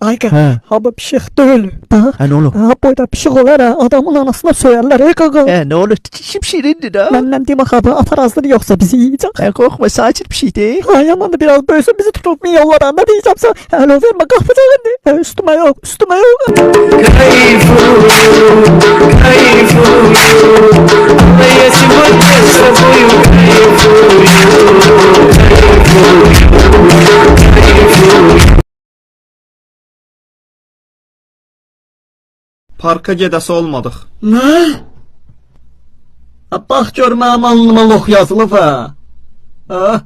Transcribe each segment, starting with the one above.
Ayka. He. Abi bir şey değil. Ha? Ha ne olur? Ha boyda bir şey olur ha. Adamın anasına söylerler. Ey kaka. Ne olur? Şimşirindi de. Benden demek abi aparazları yoksa bizi yiyecek. Korkma sakin bir şey değil. Ha yaman da biraz böylese bizi tutup milyonlara ne diyeceğim sana. Hello verme kapıda. Üstüme yok. Üstüme yok. Parka gedəsi olmadıq. Ne? Bak görmem alnıma loh yazılıb ha. Ha?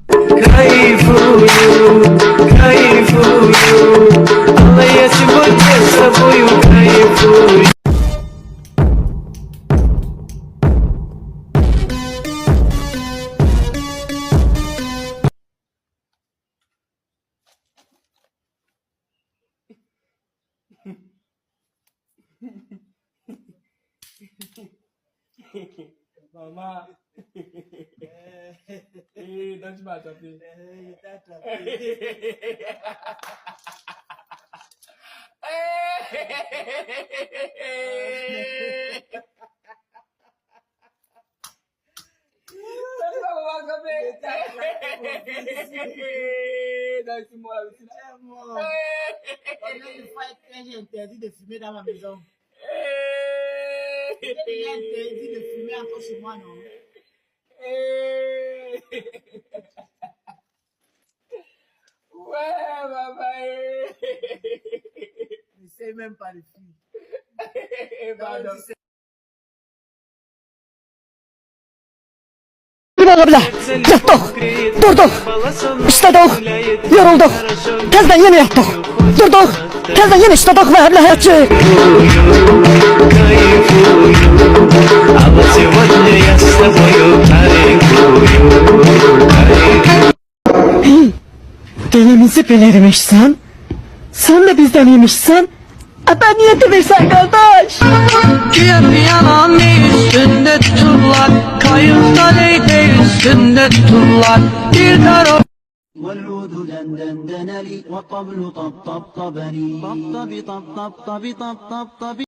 Mama. Don't you matter, please. Interdit de fumer dans ma maison. Il est interdit de fumer encore chez moi, non? Ouais, maman. Ne sais même pas le film. Pardon. Yattık. Durduk. İşledik. Yorulduk. Tezden yeni yattık. Durduk. Tezden yeni işledik ve herle hayatçı. Dilimizi bilirmişsen, sen de bizden imişsen, ben niye bilirsen kardeş? Yalan üstünde tutular, kayıkta leyte üstünde tutular. Bir karo والعود دندن لي والطبل طب طب طبني طب طب طب طب طب طب طب